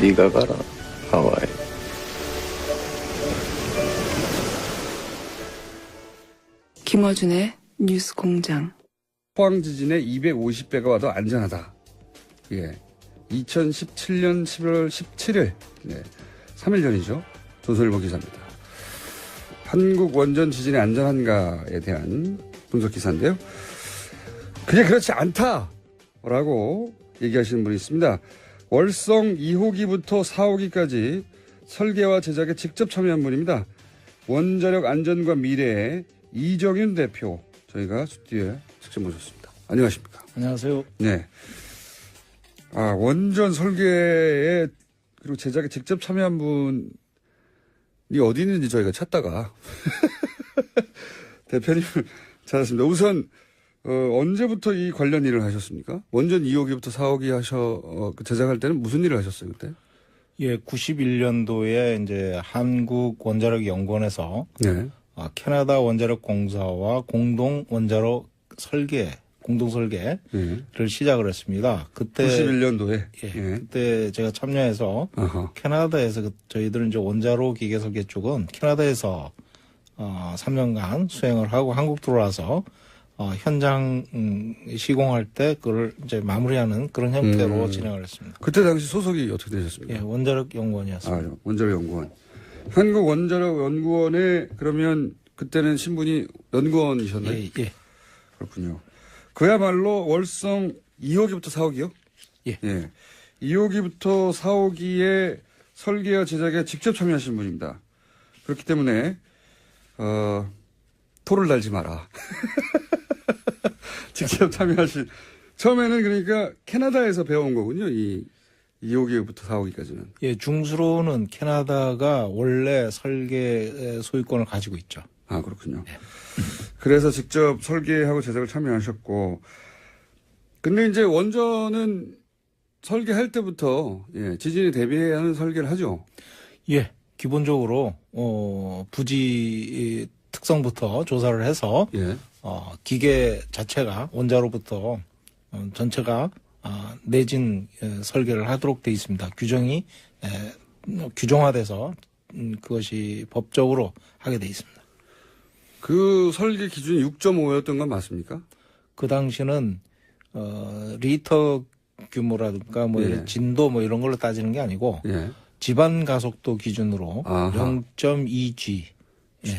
네가 가라, 하와이. 김어준의 뉴스공장. 포항 지진의 250배가 와도 안전하다. 예. 2017년 11월 17일. 네. 3일 전이죠. 조선일보 기사입니다. 한국 원전 지진이 안전한가에 대한 분석 기사인데요. 그게 그렇지 않다라고 얘기하시는 분이 있습니다. 월성 2호기부터 4호기까지 설계와 제작에 직접 참여한 분입니다. 원자력 안전과 미래의 이정윤 대표, 저희가 스튜디오에 직접 모셨습니다. 안녕하십니까? 안녕하세요. 네. 원전 설계에 그리고 제작에 직접 참여한 분이 어디 있는지 저희가 찾다가 대표님을 찾았습니다. 우선 언제부터 이 관련 일을 하셨습니까? 원전 2호기부터 4호기 제작할 때는 무슨 일을 하셨어요, 그때? 예, 91년도에 이제 한국 원자력 연구원에서 네. 캐나다 원자력 공사와 공동 원자력 공동 설계를 시작을 했습니다. 그때 91년도에. 예, 예. 그때 제가 참여해서 캐나다에서 저희들은 이제 원자로 기계 설계 쪽은 캐나다에서 3년간 수행을 하고 한국 들어와서 현장 시공할 때 그걸 이제 마무리하는 그런 형태로 진행을 했습니다. 그때 당시 소속이 어떻게 되셨습니까? 예, 원자력 연구원이었습니다. 원자력 연구원. 한국 원자력 연구원에 그러면 그때는 신분이 연구원이셨나요? 예, 예. 그렇군요. 그야말로 월성 2호기부터 4호기요? 예. 예. 2호기부터 4호기에 설계와 제작에 직접 참여하신 분입니다. 그렇기 때문에 토를 달지 마라. 직접 참여하신. 처음에는 그러니까 캐나다에서 배워온 거군요. 이 2호기부터 4호기까지는. 예, 중수로는 캐나다가 원래 설계 소유권을 가지고 있죠. 그렇군요. 네. 그래서 직접 설계하고 제작을 참여하셨고, 근데 이제 원전은 설계할 때부터 지진에 대비하는 설계를 하죠. 예, 기본적으로 부지 특성부터 조사를 해서 기계 자체가 원자로부터 전체가 내진 설계를 하도록 돼 있습니다. 규정이 규정화돼서 그것이 법적으로 하게 돼 있습니다. 그 설계 기준이 6.5였던 건 맞습니까? 그 당시는 리터 규모라든가 진도 이런 걸로 따지는 게 아니고 집안 가속도 기준으로 0.2G.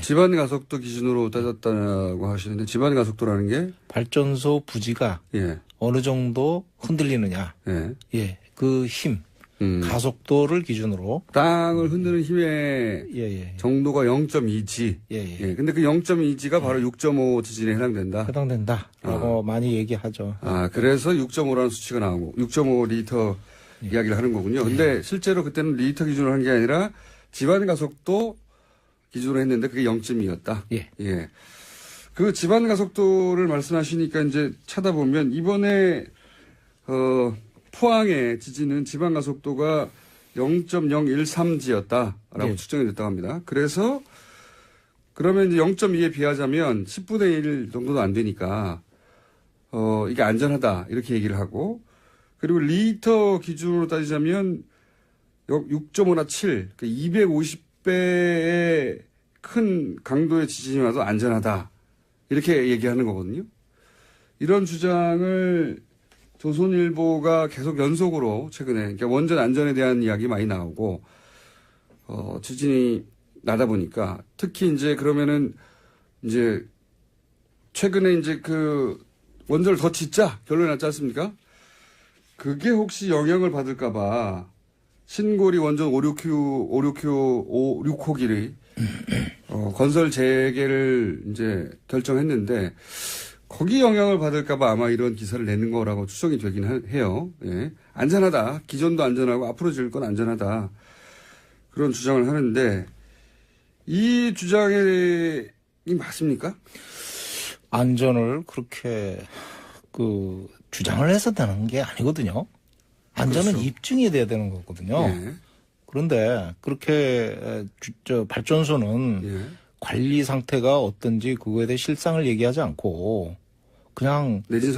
집안 가속도 기준으로 따졌다고 하시는데 집안 가속도라는 게 발전소 부지가 어느 정도 흔들리느냐. 그 힘. 가속도를 기준으로 땅을 흔드는 힘의 정도가 0.2G. 근데 그 0.2G가 바로 6.5 지진에 해당된다라고 많이 얘기하죠. 그래서 6.5라는 수치가 나오고 6.5 리터 이야기를 하는 거군요. 근데 실제로 그때는 리터 기준으로 한 게 아니라 집안 가속도 기준으로 했는데 그게 0.2였다. 그 집안 가속도를 말씀하시니까 이제 찾아보면 이번에 포항의 지진은 지방 가속도가 0.013G였다라고 측정이 됐다고 합니다. 그래서 그러면 이제 0.2에 비하자면 10분의 1 정도도 안 되니까 이게 안전하다 이렇게 얘기를 하고 그리고 리터 기준으로 따지자면 6.5나 7, 그러니까 250배의 큰 강도의 지진이 와도 안전하다 이렇게 얘기하는 거거든요. 이런 주장을 조선일보가 계속 연속으로 최근에 그러니까 원전 안전에 대한 이야기 많이 나오고 지진이 나다 보니까 특히 이제 그러면은 이제 최근에 이제 그 원전을 더 짓자 결론이 났지 않습니까? 그게 혹시 영향을 받을까봐 신고리 원전 6호기를 건설 재개를 이제 결정했는데. 거기 영향을 받을까봐 아마 이런 기사를 내는 거라고 추정이 되긴 해요. 안전하다. 기존도 안전하고 앞으로 지을 건 안전하다. 그런 주장을 하는데 이 주장이 맞습니까? 안전을 그렇게 주장을 해서 되는 게 아니거든요. 안전은 그렇죠. 입증이 돼야 되는 거거든요. 그런데 그렇게 발전소는 관리 상태가 어떤지 그거에 대해 실상을 얘기하지 않고 그냥 내진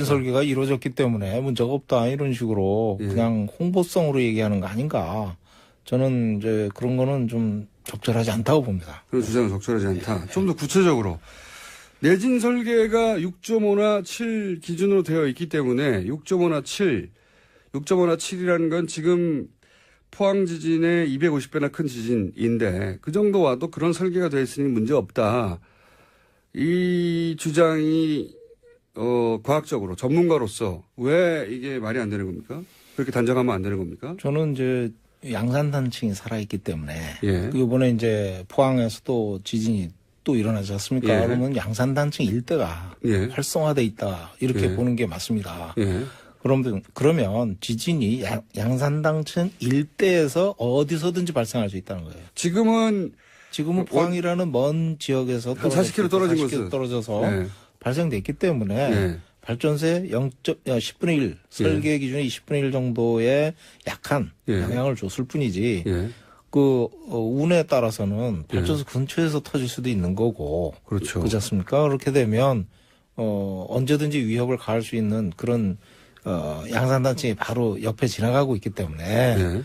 설계가 이루어졌기 때문에 문제가 없다 이런 식으로 예. 그냥 홍보성으로 얘기하는 거 아닌가. 저는 이제 그런 거는 좀 적절하지 않다고 봅니다. 그런 주장은 적절하지 않다. 좀 더 구체적으로 내진 설계가 6.5나 7 기준으로 되어 있기 때문에 6.5나 7이라는 건 지금 포항 지진의 250배나 큰 지진인데 그 정도 와도 그런 설계가 되어 있으니 문제 없다. 이 주장이 과학적으로 전문가로서 왜 이게 말이 안 되는 겁니까? 그렇게 단정하면 안 되는 겁니까? 저는 이제 양산단층이 살아있기 때문에 예. 그 이번에 이제 포항에서 또 지진이 또 일어나지 않습니까? 예. 그러면 양산단층 일대가 예. 활성화돼 있다 이렇게 예. 보는 게 맞습니다. 예. 그러면 지진이 양산단층 일대에서 어디서든지 발생할 수 있다는 거예요. 지금은 포항이라는 먼 지역에서 한 40km 떨어진 곳은 떨어져서 예. 발생됐기 때문에 예. 발전소에 10분의 1 설계 기준이 10분의 1 정도의 약한 예. 영향을 줬을 뿐이지 예. 그 운에 따라서는 발전소 근처에서 터질 수도 있는 거고 그렇죠. 그렇지 않습니까? 그렇게 되면 언제든지 위협을 가할 수 있는 그런 양산단층이 바로 옆에 지나가고 있기 때문에 예.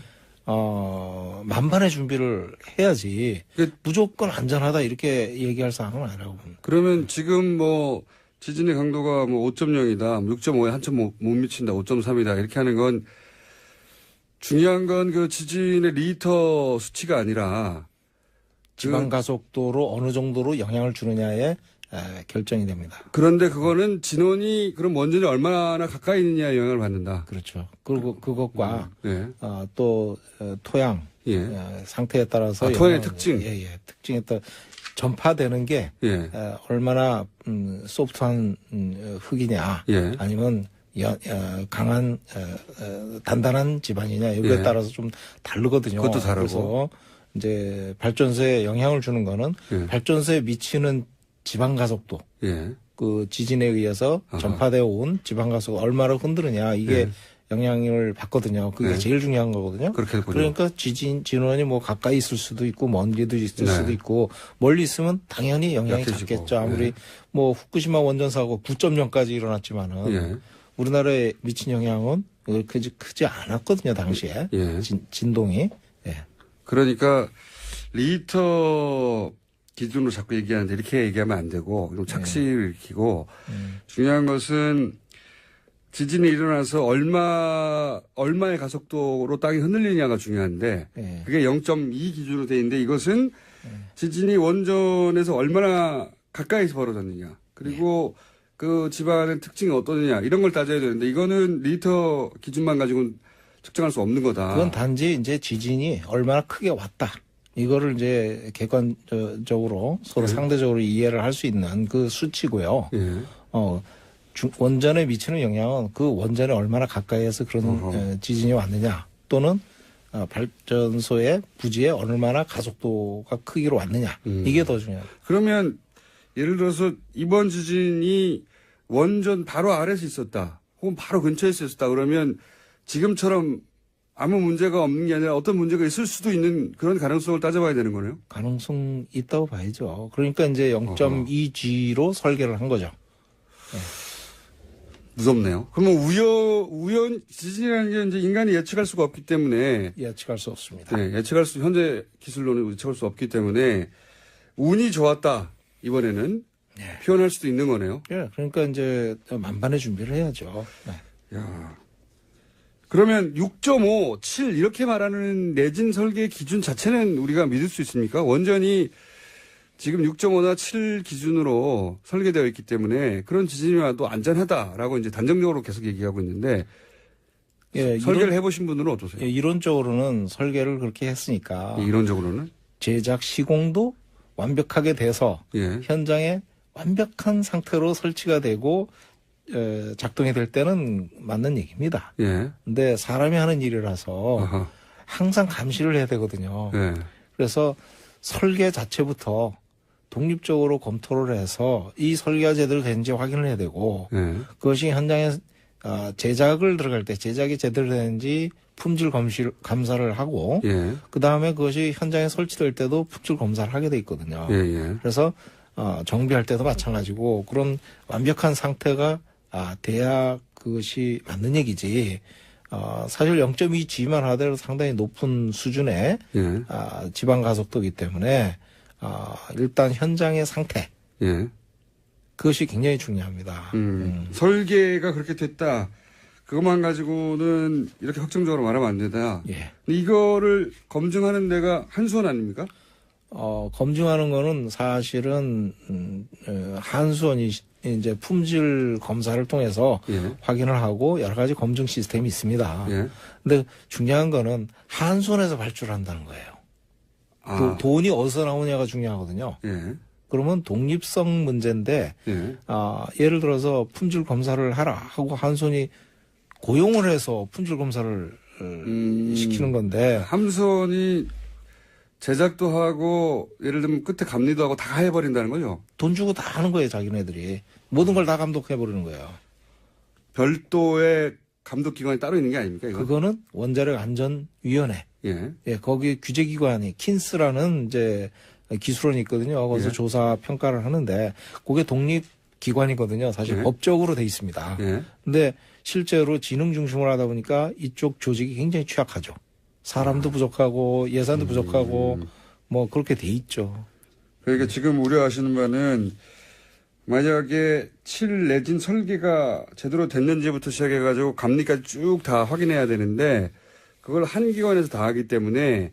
만반의 준비를 해야지 무조건 안전하다 이렇게 얘기할 상황은 아니라고 봅니다. 그러면 지금 뭐 지진의 강도가 뭐 5.0이다, 6.5에 한참 못 미친다, 5.3이다 이렇게 하는 건 중요한 건 그 지진의 리터 수치가 아니라 지방 가속도로 어느 정도로 영향을 주느냐에 결정이 됩니다. 그런데 그거는 진원이 그럼 원전이 얼마나 가까이 있느냐에 영향을 받는다. 그렇죠. 그리고 그것과 예. 또 토양 예. 상태에 따라서 토양의 특징. 특징에 따라 전파되는 게 예. 얼마나 소프트한 흙이냐 예. 아니면 강한 단단한 지반이냐 여기에 예. 따라서 좀 다르거든요. 그것도 다르고. 그래서 이제 발전소에 영향을 주는 거는 예. 발전소에 미치는 지방 가속도 예. 그 지진에 의해서 전파되어 온 지방 가속도 얼마나 흔드느냐 이게 예. 영향을 받거든요. 그게 네. 제일 중요한 거거든요. 그렇게 보죠. 그러니까 진원이 뭐 가까이 있을 수도 있고 먼데도 있을 네. 수도 있고 멀리 있으면 당연히 영향이 약해지고. 작겠죠. 아무리 뭐 후쿠시마 원전 사고 9.0까지 일어났지만은 예. 우리나라에 미친 영향은 그렇게 크지 않았거든요. 당시에 예. 진동이. 예. 그러니까 리터 기준으로 자꾸 얘기하는데 이렇게 얘기하면 안 되고 그럼 착시를 일으키고 중요한 것은 지진이 일어나서 얼마의 가속도로 땅이 흔들리냐가 중요한데 예. 그게 0.2 기준으로 돼 있는데 이것은 지진이 원전에서 얼마나 가까이서 벌어졌느냐 그리고 그 집안의 특징이 어떠느냐 이런 걸 따져야 되는데 이거는 리터 기준만 가지고는 측정할 수 없는 거다. 그건 단지 이제 지진이 얼마나 크게 왔다. 이거를 이제 객관적으로 서로 상대적으로 이해를 할 수 있는 그 수치고요. 예. 원전에 미치는 영향은 그 원전에 얼마나 가까이에서 그런 지진이 왔느냐 또는 발전소의 부지에 얼마나 가속도가 크기로 왔느냐 이게 더 중요합니다. 그러면 예를 들어서 이번 지진이 원전 바로 아래서 있었다 혹은 바로 근처에 있었다 그러면 지금처럼 아무 문제가 없는 게 아니라 어떤 문제가 있을 수도 있는 그런 가능성을 따져봐야 되는 거네요. 가능성 있다고 봐야죠. 그러니까 이제 0.2G로 설계를 한 거죠. 무섭네요. 그러면 지진이라는 게 이제 인간이 예측할 수가 없기 때문에. 예측할 수 없습니다. 네, 현재 기술로는 예측할 수 없기 때문에 운이 좋았다, 이번에는. 네. 표현할 수도 있는 거네요. 예, 그러니까 이제 만반의 준비를 해야죠. 네. 야. 그러면 6.5, 7 이렇게 말하는 내진 설계 기준 자체는 우리가 믿을 수 있습니까? 원전이 지금 6.5나 7 기준으로 설계되어 있기 때문에 그런 지진이 와도 안전하다라고 이제 단정적으로 계속 얘기하고 있는데 예, 설계를 해보신 분들은 어떠세요? 예, 이론적으로는 설계를 그렇게 했으니까 예, 이론적으로는 제작 시공도 완벽하게 돼서 예. 현장에 완벽한 상태로 설치가 되고 작동이 될 때는 맞는 얘기입니다. 예. 근데 사람이 하는 일이라서 아하. 항상 감시를 해야 되거든요. 예. 그래서 설계 자체부터 독립적으로 검토를 해서 이 설계가 제대로 되는지 확인을 해야 되고 예. 그것이 현장에 제작을 들어갈 때 제작이 제대로 되는지 품질 감사를 하고 예. 그다음에 그것이 현장에 설치될 때도 품질 검사를 하게 돼 있거든요. 예. 예. 그래서 정비할 때도 마찬가지고 그런 완벽한 상태가 돼야 그것이 맞는 얘기지. 사실 0.2G만 하더라도 상당히 높은 수준의 예. 지방 가속도이기 때문에 일단 현장의 상태 예. 그것이 굉장히 중요합니다. 설계가 그렇게 됐다. 그것만 가지고는 이렇게 확정적으로 말하면 안 된다. 예. 근데 이거를 검증하는 데가 한수원 아닙니까? 검증하는 거는 사실은 한수원이 이제 품질 검사를 통해서 예. 확인을 하고 여러 가지 검증 시스템이 있습니다. 예. 근데 중요한 거는 한수원에서 발주한다는 거예요. 돈이 어디서 나오냐가 중요하거든요. 예. 그러면 독립성 문제인데 예. 예를 들어서 품질 검사를 하라 하고 한수원이 고용을 해서 품질 검사를 시키는 건데 함선이 제작도 하고 예를 들면 끝에 감리도 하고 다 해버린다는 거죠. 돈 주고 다 하는 거예요, 자기네들이. 모든 걸 다 감독해버리는 거예요. 별도의 감독기관이 따로 있는 게 아닙니까? 이거? 그거는 원자력 안전위원회. 예. 예, 거기 규제기관이 킨스라는 이제 기술원이 있거든요. 거기서 예. 조사 평가를 하는데 그게 독립기관이거든요. 사실 예. 법적으로 돼 있습니다. 예. 근데 실제로 지능 중심으로 하다 보니까 이쪽 조직이 굉장히 취약하죠. 사람도 부족하고 예산도 부족하고 뭐 그렇게 돼 있죠. 그러니까 지금 우려하시는 바는 만약에 칠 내진 설계가 제대로 됐는지부터 시작해가지고 감리까지 쭉 다 확인해야 되는데 그걸 한 기관에서 다 하기 때문에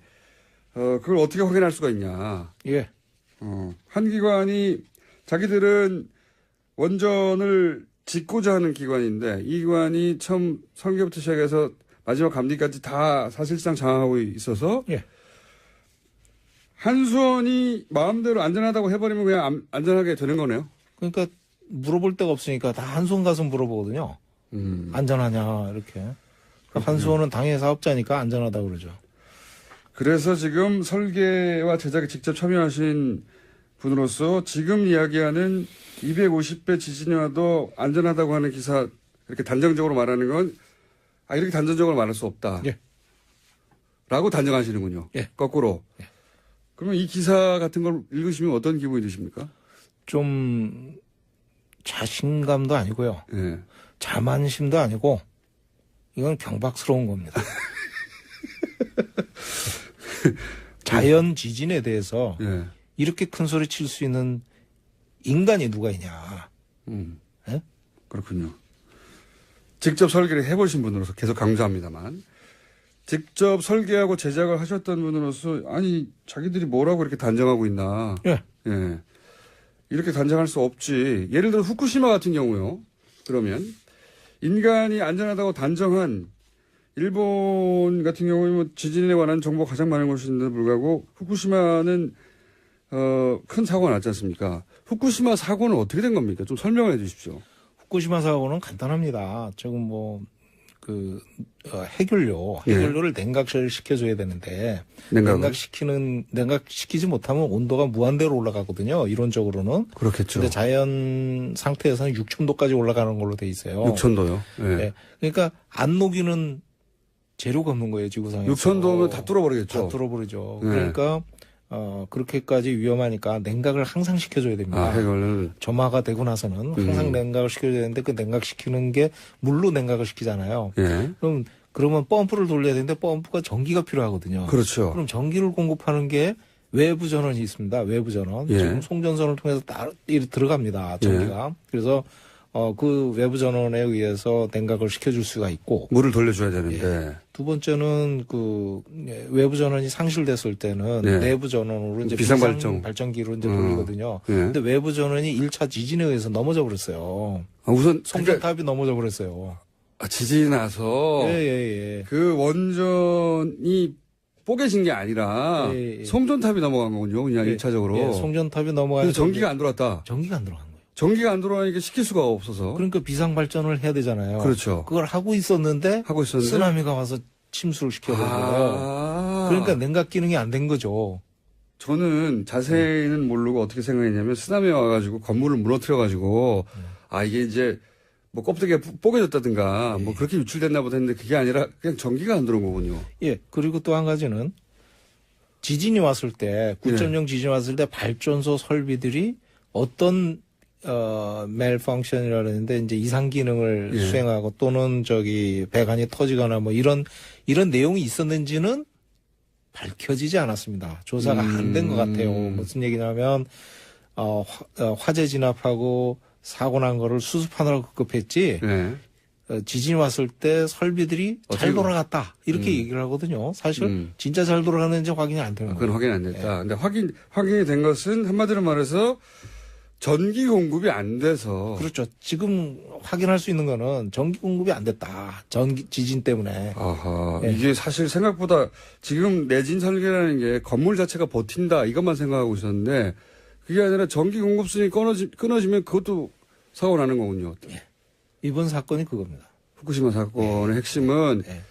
그걸 어떻게 확인할 수가 있냐. 예. 한 기관이 자기들은 원전을 짓고자 하는 기관인데 이 기관이 처음 설계부터 시작해서 마지막 감리까지 다 사실상 장악하고 있어서 예. 한수원이 마음대로 안전하다고 해버리면 그냥 안전하게 되는 거네요. 그러니까 물어볼 데가 없으니까 다 한수원 가서 물어보거든요. 안전하냐 이렇게. 한수원은 당해 사업자니까 안전하다고 그러죠. 그래서 지금 설계와 제작에 직접 참여하신 분으로서 지금 이야기하는 250배 지진이 와도 안전하다고 하는 기사 이렇게 단정적으로 말하는 건 이렇게 단정적으로 말할 수 없다. 예. 라고 단정하시는군요. 예. 거꾸로. 예. 그러면 이 기사 같은 걸 읽으시면 어떤 기분이 드십니까? 좀 자신감도 아니고요. 예. 자만심도 아니고 이건 경박스러운 겁니다. 자연 지진에 대해서 예. 이렇게 큰 소리 칠 수 있는 인간이 누가 있냐. 예? 그렇군요. 직접 설계를 해보신 분으로서 계속 강조합니다만 직접 설계하고 제작을 하셨던 분으로서 아니 자기들이 뭐라고 이렇게 단정하고 있나. 예. 예. 이렇게 단정할 수 없지. 예를 들어 후쿠시마 같은 경우요. 그러면 인간이 안전하다고 단정한 일본 같은 경우에 뭐 지진에 관한 정보가 가장 많은 곳인데도 불구하고 후쿠시마는 큰 사고가 났지 않습니까? 후쿠시마 사고는 어떻게 된 겁니까? 좀 설명해 주십시오. 후쿠시마 사고는 간단합니다. 지금 해결료를 냉각을 시켜줘야 되는데 냉각시키지 못하면 온도가 무한대로 올라가거든요. 이론적으로는. 그렇겠죠. 근데 자연 상태에서는 6,000도까지 올라가는 걸로 돼 있어요. 6,000도요. 예. 네. 그러니까 안 녹이는 재료가 없는 거예요, 지구상에서. 6,000도면 다 뚫어버리겠죠. 다 뚫어버리죠. 네. 그러니까 그렇게까지 위험하니까 냉각을 항상 시켜줘야 됩니다. 해결을. 점화가 되고 나서는 항상 냉각을 시켜줘야 되는데 그 냉각시키는 게 물로 냉각을 시키잖아요. 예. 그러면 펌프를 돌려야 되는데 펌프가 전기가 필요하거든요. 그렇죠. 그럼 전기를 공급하는 게 외부 전원이 있습니다. 외부 전원. 예. 지금 송전선을 통해서 다 들어갑니다. 전기가. 그래서 그 외부 전원에 의해서 냉각을 시켜줄 수가 있고. 물을 돌려줘야 되는데. 예. 두 번째는 외부 전원이 상실됐을 때는 예. 내부 전원으로 이제 발전기로 이제 돌리거든요. 예. 근데 외부 전원이 1차 지진에 의해서 넘어져 버렸어요. 우선 송전탑이 넘어져 버렸어요. 지진이 나서 예. 그 원전이 뽀개진 게 아니라 송전탑이 넘어간 거군요. 그냥 1차적으로. 예, 송전탑이 넘어가서 그래서 전기가 안 들어왔다. 전기가 안 들어간 거예요. 전기가 안 들어가니까 시킬 수가 없어서. 그러니까 비상 발전을 해야 되잖아요. 그렇죠. 그걸 하고 있었는데 쓰나미가 와서 침수를 시켜버려요. 그러니까 냉각 기능이 안 된 거죠. 저는 자세히는 모르고 어떻게 생각했냐면 쓰나미 와가지고 건물을 무너뜨려가지고 이게 이제 뭐 껍데기가 뽀개졌다든가 뭐 그렇게 유출됐나 보다 했는데 그게 아니라 그냥 전기가 안 들어온 거군요. 예. 그리고 또 한 가지는 지진이 왔을 때 9.0 지진이 왔을 때 발전소 설비들이 어떤 malfunction이라는데 이제 이상 기능을 예. 수행하고 또는 배관이 터지거나 뭐 이런 내용이 있었는지는 밝혀지지 않았습니다. 조사가 안 된 것 같아요. 무슨 얘기냐면 화재 진압하고 사고 난 거를 수습하느라고 급급했지. 네. 지진이 왔을 때 설비들이 잘 돌아갔다 이렇게 얘기를 하거든요. 사실 진짜 잘 돌아가는지 확인이 안 되는 거예요. 그건 확인 안 됐다. 근데 확인이 된 것은 한마디로 말해서 전기 공급이 안 돼서. 그렇죠. 지금 확인할 수 있는 거는 전기 공급이 안 됐다. 지진 때문에. 아하. 예. 이게 사실 생각보다 지금 내진 설계라는 게 건물 자체가 버틴다 이것만 생각하고 있었는데 그게 아니라 전기 공급선이 끊어지면 그것도 사고 나는 거군요. 예. 이번 사건이 그겁니다. 후쿠시마 사건의 핵심은 예.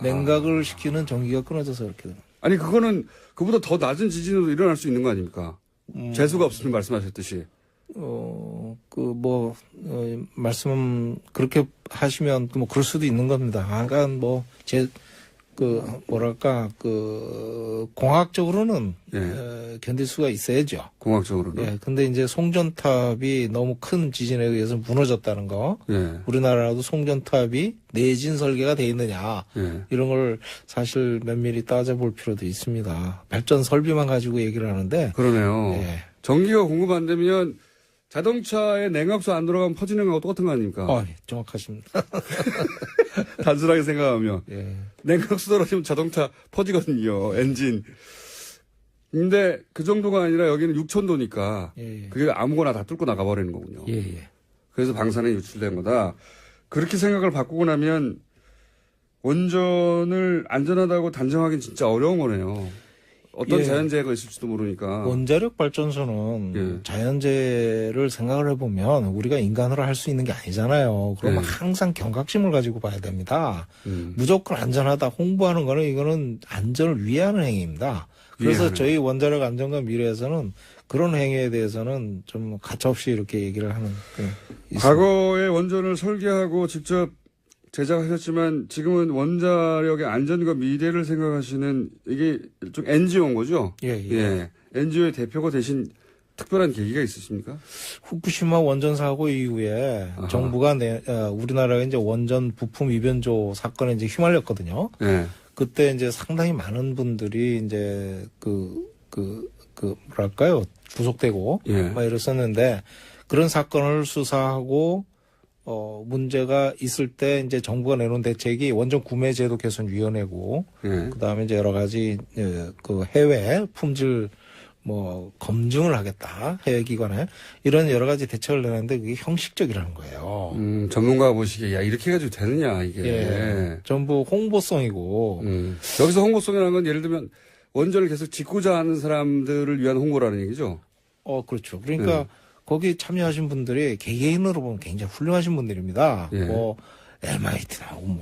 냉각을 시키는 전기가 끊어져서 이렇게 됩니다. 아니 그거는 그보다 더 낮은 지진으로 일어날 수 있는 거 아닙니까? 재수가 없으면 말씀하셨듯이. 말씀 그렇게 하시면 뭐 그럴 수도 있는 겁니다. 약간 공학적으로는 예. 견딜 수가 있어야죠. 공학적으로는. 예. 근데 이제 송전탑이 너무 큰 지진에 의해서 무너졌다는 거. 예. 우리나라도 송전탑이 내진 설계가 돼 있느냐. 예. 이런 걸 사실 면밀히 따져볼 필요도 있습니다. 발전 설비만 가지고 얘기를 하는데. 그러네요. 예. 전기가 공급 안 되면 자동차에 냉각수 안 들어가면 퍼지는 거하고 똑같은 거 아닙니까? 예, 정확하십니다. 단순하게 생각하면. 예. 냉각수 떨어지면 자동차 퍼지거든요. 엔진. 근데 그 정도가 아니라 여기는 6,000도니까 예. 그게 아무거나 다 뚫고 나가버리는 거군요. 예. 그래서 방사능이 유출된 거다. 그렇게 생각을 바꾸고 나면 원전을 안전하다고 단정하기는 진짜 어려운 거네요. 어떤 예. 자연재해가 있을지도 모르니까. 원자력 발전소는 예. 자연재해를 생각을 해보면 우리가 인간으로 할 수 있는 게 아니잖아요. 그러면 예. 항상 경각심을 가지고 봐야 됩니다. 무조건 안전하다 홍보하는 거는 이거는 안전을 위하는 행위입니다. 그래서 위하는. 저희 원자력 안전과 미래에서는 그런 행위에 대해서는 좀 가차없이 이렇게 얘기를 하는 게 있습니다. 과거에 원전을 설계하고 직접 제작하셨지만 지금은 원자력의 안전과 미래를 생각하시는 이게 좀 NGO인 거죠? 예. NGO의 대표가 되신 특별한 계기가 있으십니까? 후쿠시마 원전 사고 이후에 아하. 정부가 우리나라가 이제 원전 부품 위변조 사건에 이제 휘말렸거든요. 네. 그때 이제 상당히 많은 분들이 이제 뭐랄까요 구속되고 예. 막 이랬었는데 그런 사건을 수사하고 문제가 있을 때 이제 정부가 내놓은 대책이 원전 구매 제도 개선 위원회고 예. 그다음에 이제 여러 가지 그 해외 품질 검증을 하겠다 해외 기관에 이런 여러 가지 대책을 내놨는데 그게 형식적이라는 거예요. 전문가가 보시기에 야 이렇게 해가지고 되느냐 이게. 예. 전부 홍보성이고. 여기서 홍보성이라는 건 예를 들면 원전을 계속 짓고자 하는 사람들을 위한 홍보라는 얘기죠. 그렇죠. 그러니까 거기 참여하신 분들이 개개인으로 보면 굉장히 훌륭하신 분들입니다. 예. MIT 나오고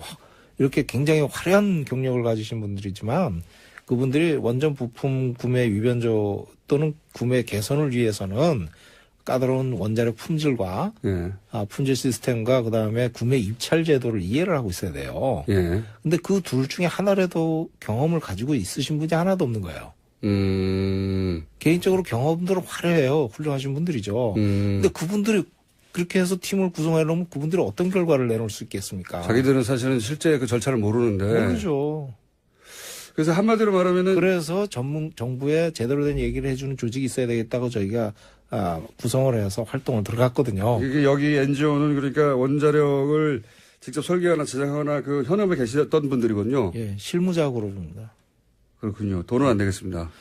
이렇게 굉장히 화려한 경력을 가지신 분들이지만 그분들이 원전 부품 구매 위변조 또는 구매 개선을 위해서는 까다로운 원자력 품질과 예. 품질 시스템과 그다음에 구매 입찰 제도를 이해를 하고 있어야 돼요. 예. 근데 그 둘 중에 하나라도 경험을 가지고 있으신 분이 하나도 없는 거예요. 개인적으로 경험들은 화려해요. 훌륭하신 분들이죠. 근데 그분들이 그렇게 해서 팀을 구성해 놓으면 그분들이 어떤 결과를 내놓을 수 있겠습니까? 자기들은 사실은 실제 그 절차를 모르는데. 모르죠. 그래서 한마디로 말하면은. 그래서 정부에 제대로 된 얘기를 해주는 조직이 있어야 되겠다고 저희가 구성을 해서 활동을 들어갔거든요. 이게 여기 NGO는 그러니까 원자력을 직접 설계하거나 제작하거나 그 현업에 계셨던 분들이거든요. 예, 실무자고로 줍니다. 그렇군요. 돈은 안 되겠습니다.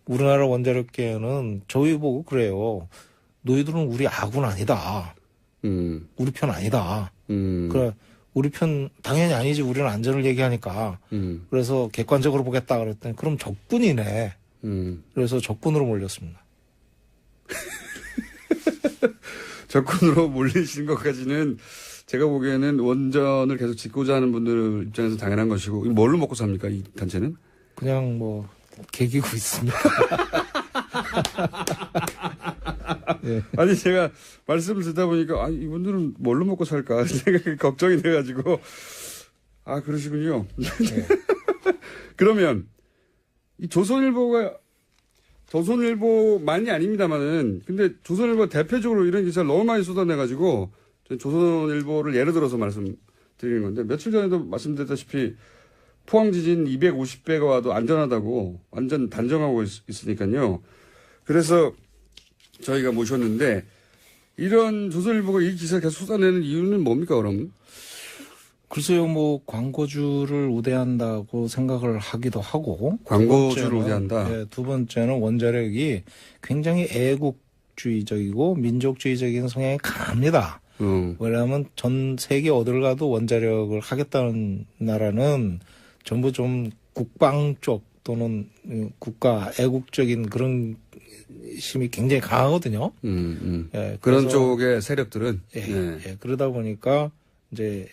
우리나라 원자력계는 저희 보고 그래요. 너희들은 우리 아군 아니다. 우리 편 아니다. 그래, 우리 편 당연히 아니지. 우리는 안전을 얘기하니까. 그래서 객관적으로 보겠다 그랬더니 그럼 적군이네. 그래서 적군으로 몰렸습니다. 적군으로 몰리신 것까지는 제가 보기에는 원전을 계속 짓고자 하는 분들 입장에서 당연한 것이고, 뭘로 먹고 삽니까, 이 단체는? 그냥 개기고 있습니다. 예. 아니, 제가 말씀을 듣다 보니까, 이분들은 뭘로 먹고 살까 생각이 걱정이 돼가지고, 그러시군요. 네. 그러면, 이 조선일보가 조선일보만이 아닙니다만은 근데 조선일보 대표적으로 이런 기사를 너무 많이 쏟아내가지고 조선일보를 예를 들어서 말씀드리는 건데 며칠 전에도 말씀드렸다시피 포항 지진 250배가 와도 안전하다고 완전 단정하고 있으니까요. 그래서 저희가 모셨는데 이런 조선일보가 이 기사를 계속 쏟아내는 이유는 뭡니까 그럼? 글쎄요, 뭐 광고주를 우대한다고 생각을 하기도 하고 광고주를 우대한다. 네, 두 번째는 원자력이 굉장히 애국주의적이고 민족주의적인 성향이 강합니다. 왜냐하면 전 세계 어딜 가도 원자력을 하겠다는 나라는 전부 좀 국방 쪽 또는 국가 애국적인 그런 힘이 굉장히 강하거든요. 예, 그런 쪽의 세력들은 예, 그러다 보니까 이제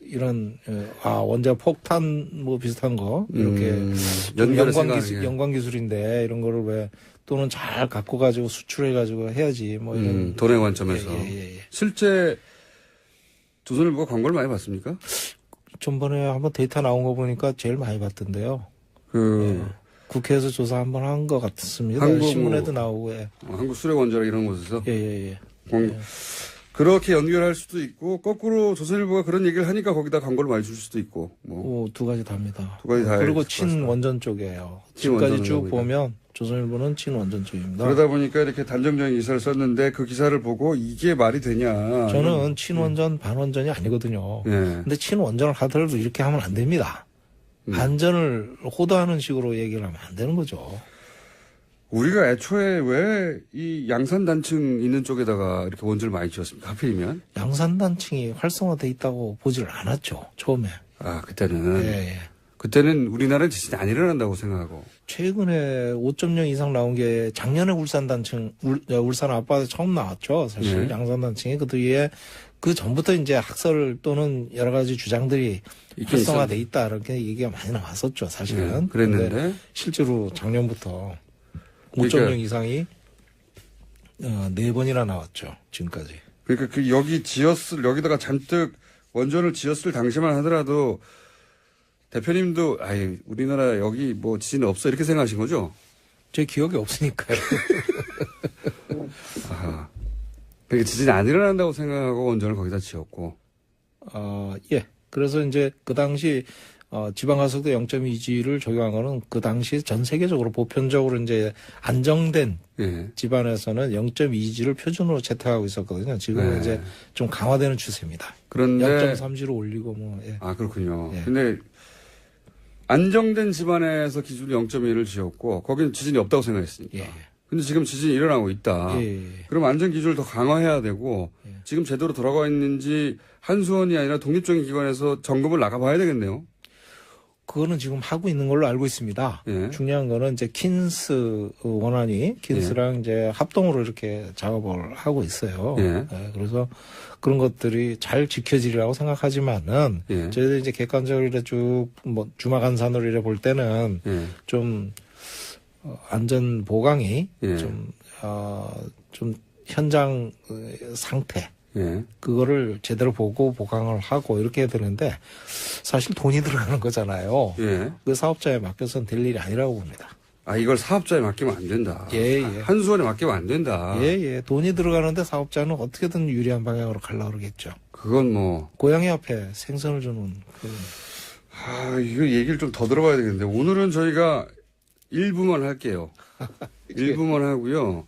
이런 원자 폭탄 뭐 비슷한 거 이렇게 연관 기술인데 이런 거를 왜 또는 잘 갖고 가지고 수출해 가지고 해야지 뭐 이런 돈의 관점에서 예. 실제 조선일보가 광고를 많이 받습니까? 전번에 한번 데이터 나온 거 보니까 제일 많이 받던데요. 국회에서 조사 한번 한 것 같습니다. 신문에도 나오고. 한국 수력원자력 이런 곳에서. 예. 그렇게 연결할 수도 있고 거꾸로 조선일보가 그런 얘기를 하니까 거기다 광고를 많이 줄 수도 있고. 두 가지 다입니다. 두 가지 다. 그리고 친원전 쪽이에요. 지금까지 쭉 보면 조선일보는 친원전 쪽입니다. 그러다 보니까 이렇게 단정적인 기사를 썼는데 그 기사를 보고 이게 말이 되냐. 저는 친원전 반원전이 아니거든요. 근데 친원전을 하더라도 이렇게 하면 안 됩니다. 안전을 호도하는 식으로 얘기를 하면 안 되는 거죠. 우리가 애초에 왜 이 양산단층 있는 쪽에다가 이렇게 원전을 많이 지었습니까? 하필이면? 양산단층이 활성화돼 있다고 보지를 않았죠. 처음에. 그때는. 예. 그때는 우리나라는 지진이 안 일어난다고 생각하고. 최근에 5.0 이상 나온 게 작년에 울산 앞바다에 처음 나왔죠. 사실 양산단층이 그 뒤에 그 전부터 이제 학설 또는 여러 가지 주장들이 활성화돼 있다 이렇게 얘기가 많이 나왔었죠. 사실은. 그랬는데 실제로 작년부터 5.0 이상이 4번이나 나왔죠. 지금까지. 그러니까 여기다가 잔뜩 원전을 지었을 당시만 하더라도 대표님도 우리나라 여기 뭐 지진 없어 이렇게 생각하신 거죠? 제 기억이 없으니까요. 그러니까 지진이 안 일어난다고 생각하고 원전을 거기다 지었고. 예. 그래서 이제 그 당시 지방가속도 0.2G를 적용한 거는 그 당시 전 세계적으로 보편적으로 이제 안정된 집안에서는 0.2G를 표준으로 채택하고 있었거든요. 지금은 이제 좀 강화되는 추세입니다. 그런데 0.3G로 올리고 뭐. 예. 그렇군요. 근데 안정된 집안에서 기준이 0.1을 지었고 거기는 지진이 없다고 생각했으니까. 근데 지금 지진이 일어나고 있다. 그럼 안전 기준을 더 강화해야 되고 지금 제대로 돌아가 있는지 한수원이 아니라 독립적인 기관에서 점검을 나가봐야 되겠네요. 그거는 지금 하고 있는 걸로 알고 있습니다. 중요한 거는 이제 킨스 원안이 킨스랑 이제 합동으로 이렇게 작업을 하고 있어요. 그래서 그런 것들이 잘 지켜지리라고 생각하지만은 저희들 이제 객관적으로 이래 쭉 뭐 주마간산으로 이래 볼 때는 좀 안전 보강이 좀 현장 상태 그거를 제대로 보고 보강을 하고 이렇게 해야 되는데 사실 돈이 들어가는 거잖아요. 그 사업자에 맡겨서는 될 일이 아니라고 봅니다. 이걸 사업자에 맡기면 안 된다. 한수원에 맡기면 안 된다. 돈이 들어가는데 사업자는 어떻게든 유리한 방향으로 가려고 그러겠죠. 그건 뭐 고양이 앞에 생선을 주는 이거 얘기를 좀 더 들어봐야 되겠는데 오늘은 저희가 일부만 할게요. 일부만 하고요.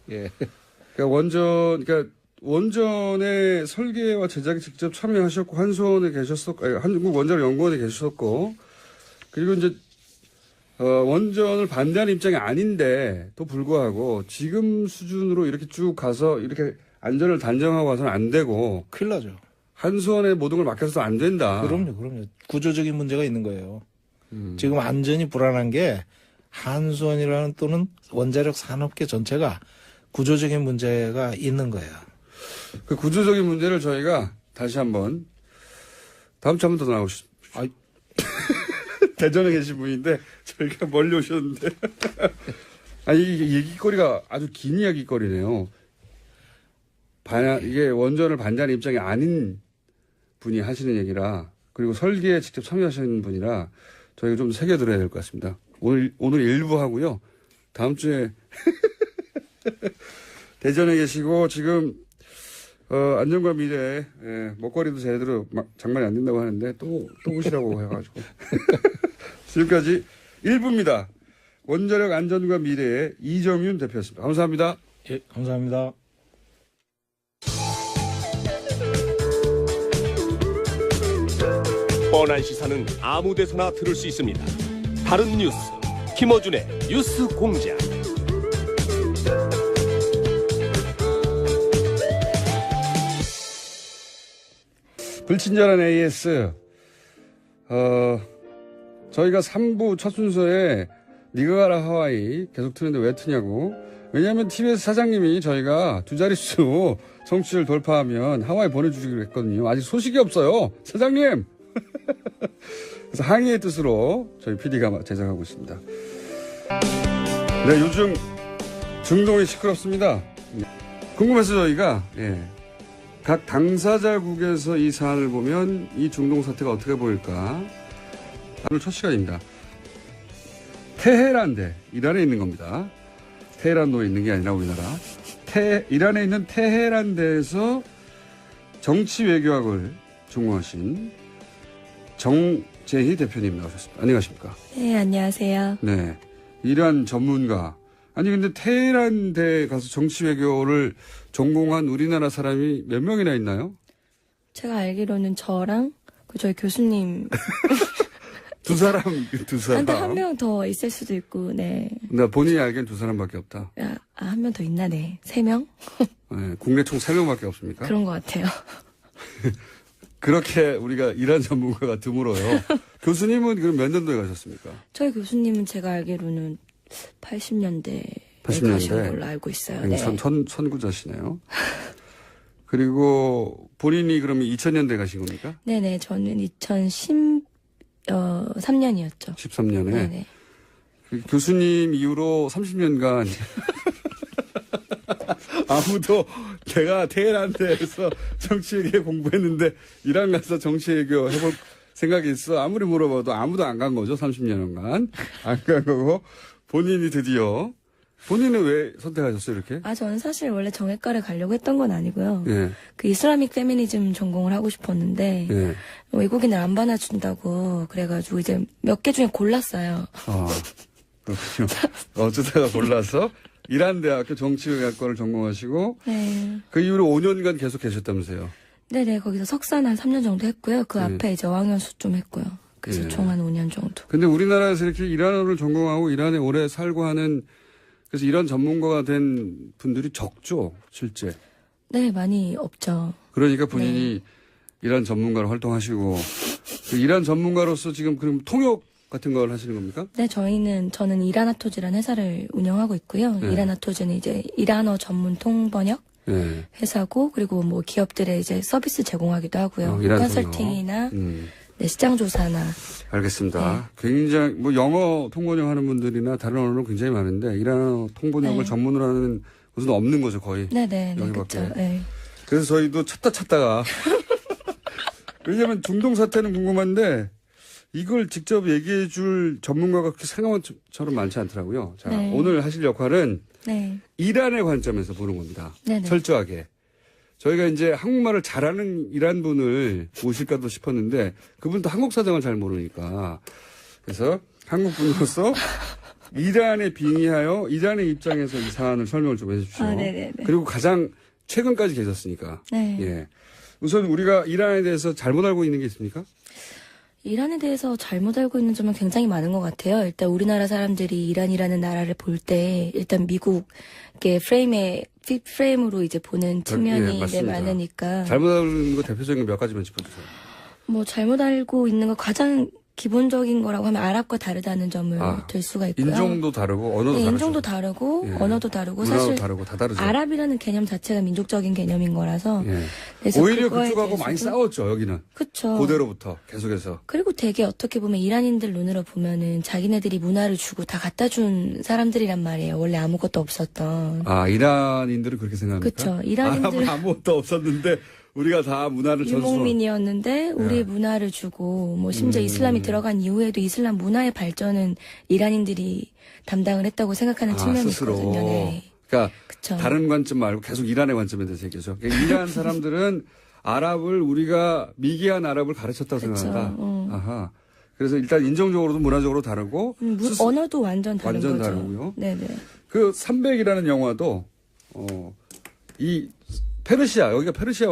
그러니까 원전의 설계와 제작에 직접 참여하셨고 한수원에 계셨었고 한국원자력연구원에 계셨었고 그리고 이제 원전을 반대하는 입장이 아닌데도 불구하고 지금 수준으로 이렇게 쭉 가서 이렇게 안전을 단정하고 와서는 안 되고 큰일 나죠. 한수원에 모든 걸 맡겨서도 안 된다. 그럼요. 구조적인 문제가 있는 거예요. 지금 안전이 불안한 게 한수원이라는 또는 원자력 산업계 전체가 구조적인 문제가 있는 거예요. 그 구조적인 문제를 저희가 다시 한번 다음 주에 한 번 더 나오십시오. 대전에 계신 분인데 저희가 멀리 오셨는데 이 얘기거리가 아주 긴 이야기거리네요. 이게 원전을 반대하는 입장이 아닌 분이 하시는 얘기라 그리고 설계에 직접 참여하시는 분이라 저희가 좀 새겨들어야 될 것 같습니다. 오늘 일부 하고요. 다음 주에 대전에 계시고 지금 안전과 미래 먹거리도 제대로 장만이 안 된다고 하는데 또 오시라고 해가지고 지금까지 1부입니다. 원자력 안전과 미래의 이정윤 대표였습니다. 감사합니다. 예, 감사합니다. 뻔한 시사는 아무 데서나 들을 수 있습니다. 다른 뉴스 김어준의 뉴스 공장. 불친절한 AS. 저희가 3부 첫 순서에 니가 가라 하와이 계속 트는데 왜 트냐고. 왜냐하면 TBS 사장님이 저희가 두 자릿수 청취율 돌파하면 하와이 보내주기로 했거든요. 아직 소식이 없어요. 사장님! 그래서 항의의 뜻으로 저희 PD가 제작하고 있습니다. 네, 요즘 중동이 시끄럽습니다. 궁금해서 저희가 각 당사자국에서 이 사안을 보면 이 중동 사태가 어떻게 보일까? 오늘 첫 시간입니다. 테헤란대, 이란에 있는 겁니다. 테헤란도에 있는 게 아니라 우리나라. 이란에 있는 테헤란대에서 정치 외교학을 전공하신 정재희 대표님 나오셨습니다. 안녕하십니까? 네, 안녕하세요. 네. 이란 전문가. 아니, 근데 테헤란대 가서 정치 외교를 전공한 우리나라 사람이 몇 명이나 있나요? 제가 알기로는 저랑 저희 교수님. 두 사람. 근데 한 명 더 있을 수도 있고, 네. 나 본인이 알기엔 두 사람밖에 없다. 한 명 더 있나, 네. 3명? 네, 국내 총 3명밖에 없습니까? 그런 것 같아요. 그렇게 우리가 이란 전문가가 드물어요. 교수님은 그럼 몇 년도에 가셨습니까? 저희 교수님은 제가 알기로는 80년대에 가신 걸로 알고 있어요. 네. 선구자시네요. 그리고 본인이 그러면 2000년대 가신 겁니까? 네네, 저는 2013년이었죠. 13년에? 네네. 교수님 이후로 30년간 아무도 내가 테헤란대에서 정치외교 공부했는데 이란 가서 정치외교 해볼 생각이 있어. 아무리 물어봐도 아무도 안 간 거죠. 30년간. 안 간 거고 본인이 드디어. 본인은 왜 선택하셨어요, 이렇게? 저는 사실 원래 정외과를 가려고 했던 건 아니고요. 예. 그 이슬라믹 페미니즘 전공을 하고 싶었는데, 예. 외국인을 안 받아준다고, 그래가지고 이제 몇 개 중에 골랐어요. 그렇군요. 어쩌다가 골라서 이란 대학교 정치외교학과를 전공하시고, 네. 그 이후로 5년간 계속 계셨다면서요? 네네, 거기서 석사 한 3년 정도 했고요. 그 앞에 이제 어학연수 좀 했고요. 그래서 총 한 5년 정도. 근데 우리나라에서 이렇게 이란어를 전공하고 이란에 오래 살고 하는, 그래서 이런 전문가가 된 분들이 적죠, 실제. 네, 많이 없죠. 그러니까 본인이 이란 전문가로 활동하시고, 그 이란 전문가로서 지금 그럼 통역 같은 걸 하시는 겁니까? 네, 저는 이라나토즈라는 회사를 운영하고 있고요. 네. 이라나토즈는 이제 이란어 전문 통번역 네. 회사고, 그리고 뭐 기업들의 이제 서비스 제공하기도 하고요. 이란 컨설팅이나 네, 시장 조사나. 알겠습니다. 굉장히 뭐 영어 통번역 하는 분들이나 다른 언어는 굉장히 많은데 이란어 통번역을 전문으로 하는 곳은 없는 거죠, 거의. 네네. 여기밖에. 그렇죠. 네. 그래서 저희도 찾다가 왜냐하면 중동 사태는 궁금한데 이걸 직접 얘기해 줄 전문가가 그렇게 생각처럼 많지 않더라고요. 자, 네. 오늘 하실 역할은 네. 이란의 관점에서 보는 겁니다. 네네. 철저하게. 저희가 이제 한국말을 잘하는 이란 분을 모실까도 싶었는데 그분도 한국 사정을 잘 모르니까. 그래서 한국 분으로서 이란에 빙의하여 이란의 입장에서 이 사안을 설명을 좀 해주십시오. 네네네. 그리고 가장 최근까지 계셨으니까. 네. 예. 우선 우리가 이란에 대해서 잘못 알고 있는 게 있습니까? 이란에 대해서 잘못 알고 있는 점은 굉장히 많은 것 같아요. 일단 우리나라 사람들이 이란이라는 나라를 볼 때 일단 미국의 프레임으로 이제 보는 측면이 많으니까. 잘못 알고 있는 거 대표적인 몇 가지만 짚어주세요. 뭐 잘못 알고 있는 거 가장 기본적인 거라고 하면 아랍과 다르다는 점을 들 수가 있고요. 인종도 다르고 언어도 다르죠. 인종도 다르고 언어도 다르고 문화도 사실 다르고 다 다르죠. 아랍이라는 개념 자체가 민족적인 개념인 거라서 그래서 오히려 그거에 그쪽하고 대해서도 많이 싸웠죠, 여기는. 그쵸. 그대로부터 계속해서. 그리고 되게 어떻게 보면 이란인들 눈으로 보면은 자기네들이 문화를 주고 다 갖다 준 사람들이란 말이에요. 원래 아무것도 없었던. 이란인들은 그렇게 생각합니까? 그쵸. 이란인들은 아무것도 없었는데 우리가 다 문화를 유목민이었는데 우리의 문화를 주고 뭐 심지어 이슬람이 들어간 이후에도 이슬람 문화의 발전은 이란인들이 담당을 했다고 생각하는 측면이 스스로. 있거든요. 네. 그러니까 그쵸. 다른 관점 말고 계속 이란의 관점에 대해서 얘기죠. 그러니까 이란 사람들은 아랍을 우리가 미개한 아랍을 가르쳤다고 그쵸. 생각한다. 아하. 그래서 일단 인종적으로도 문화적으로 다르고 언어도 완전 다른 완전 거죠. 다르고요. 네네. 그 300이라는 영화도 이 페르시아 여기가 페르시아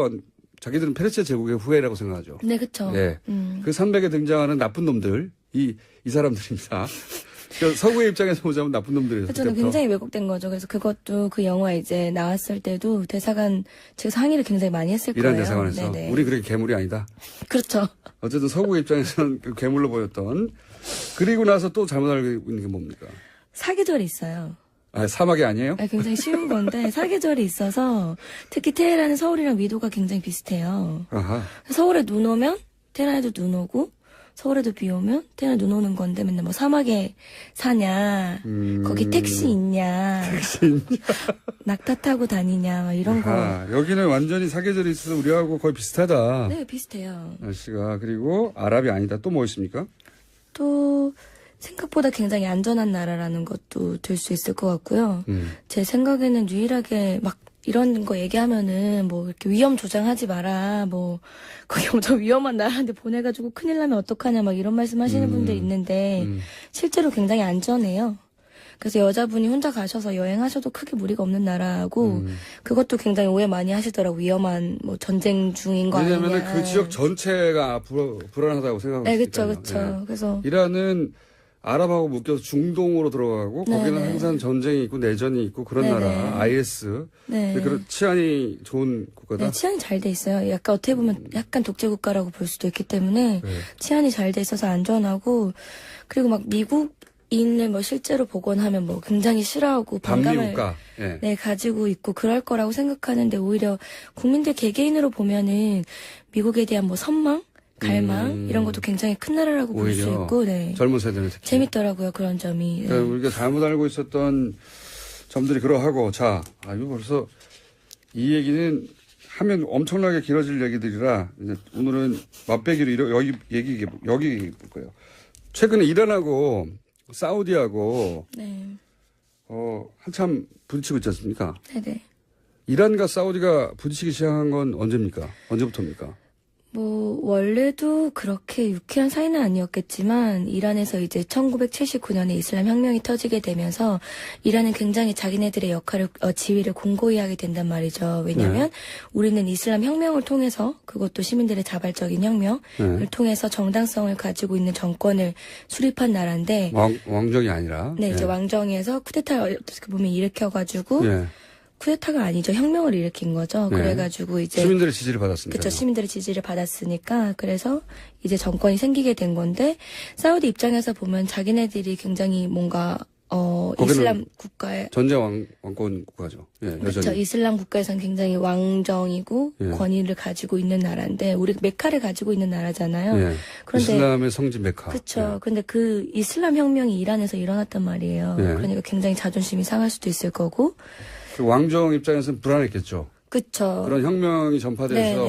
자기들은 페르시아 제국의 후예라고 생각하죠. 네, 그쵸. 네. 그 300에 등장하는 나쁜 놈들 이 사람들입니다. 그러니까 서구의 입장에서 보자면 나쁜 놈들이에요. 저는 굉장히 왜곡된 거죠. 그래서 그것도 그 영화 이제 나왔을 때도 대사관 측에서 항의를 굉장히 많이 했을 이란 거예요. 대사관에서 네네. 우리 그렇게 괴물이 아니다. 그렇죠. 어쨌든 서구의 입장에서는 그 괴물로 보였던. 그리고 나서 또 잘못 알고 있는 게 뭡니까? 사계절이 있어요. 아, 사막이 아니에요? 굉장히 쉬운 건데 사계절이 있어서 특히 테헤란은 서울이랑 위도가 굉장히 비슷해요. 아하. 서울에 눈 오면 테헤란에도 눈 오고 서울에도 비 오면 테헤란에 눈 오는 건데 맨날 뭐 사막에 사냐 거기 택시 있냐 낙타 타고 다니냐 막 이런 거. 여기는 완전히 사계절이 있어서 우리하고 거의 비슷하다. 네, 비슷해요. 날씨가. 그리고 아랍이 아니다. 또 뭐 있습니까? 또 생각보다 굉장히 안전한 나라라는 것도 들 수 있을 것 같고요. 제 생각에는 유일하게 막 이런 거 얘기하면은 뭐 이렇게 위험 조장하지 마라. 뭐 거기 엄청 위험한 나라인데 보내가지고 큰일 나면 어떡하냐 막 이런 말씀하시는 분들 있는데 실제로 굉장히 안전해요. 그래서 여자분이 혼자 가셔서 여행하셔도 크게 무리가 없는 나라고 그것도 굉장히 오해 많이 하시더라고. 위험한 뭐 전쟁 중인 거 아니냐. 왜냐하면 그 지역 전체가 불안하다고 생각하고 네, 있으니까요. 그렇죠, 그렇죠. 그래서 이란은 아랍하고 묶여서 중동으로 들어가고 거기는 항상 전쟁이 있고 내전이 있고 그런 나라. IS. 네. 그런 치안이 좋은 국가다. 네, 치안이 잘 돼 있어요. 약간 어떻게 보면 약간 독재 국가라고 볼 수도 있기 때문에 치안이 잘 돼 있어서 안전하고 그리고 막 미국인을 뭐 실제로 보곤 하면 뭐 굉장히 싫어하고 반감을 네, 가지고 있고 그럴 거라고 생각하는데 오히려 국민들 개개인으로 보면은 미국에 대한 뭐 선망 갈망 이런 것도 굉장히 큰 나라라고 볼 수 있고 네. 젊은 세대는 특히 재밌더라고요 그런 점이. 네. 그러니까 우리가 잘못 알고 있었던 점들이 그러하고 자 이거 벌써 이 얘기는 하면 엄청나게 길어질 얘기들이라 이제 오늘은 맛배기로 여기 볼 거예요. 최근에 이란하고 사우디하고 네. 한참 부딪히고 있지 않습니까? 네네. 이란과 사우디가 부딪히기 시작한 건 언제입니까? 언제부터입니까? 뭐 원래도 그렇게 유쾌한 사이는 아니었겠지만 이란에서 이제 1979년에 이슬람 혁명이 터지게 되면서 이란은 굉장히 자기네들의 역할을 지위를 공고히 하게 된단 말이죠. 왜냐하면 우리는 이슬람 혁명을 통해서 그것도 시민들의 자발적인 혁명을 통해서 정당성을 가지고 있는 정권을 수립한 나라인데 왕정이 아니라 네, 이제 왕정에서 쿠데타를 어떻게 보면 일으켜가지고 쿠데타가 아니죠. 혁명을 일으킨 거죠. 그래가지고 이제 시민들의 지지를 받았으니까. 그렇죠. 시민들의 지지를 받았으니까 그래서 이제 정권이 생기게 된 건데 사우디 입장에서 보면 자기네들이 굉장히 뭔가 이슬람 국가의 전제 왕권 국가죠. 예, 그렇죠. 이슬람 국가에서는 굉장히 왕정이고 권위를 가지고 있는 나라인데 우리 메카를 가지고 있는 나라잖아요. 그런데 이슬람의 성지 메카. 그렇죠. 근데 그 이슬람 혁명이 이란에서 일어났단 말이에요. 그러니까 굉장히 자존심이 상할 수도 있을 거고. 그 왕정 입장에서는 불안했겠죠. 그렇죠. 그런 혁명이 전파돼서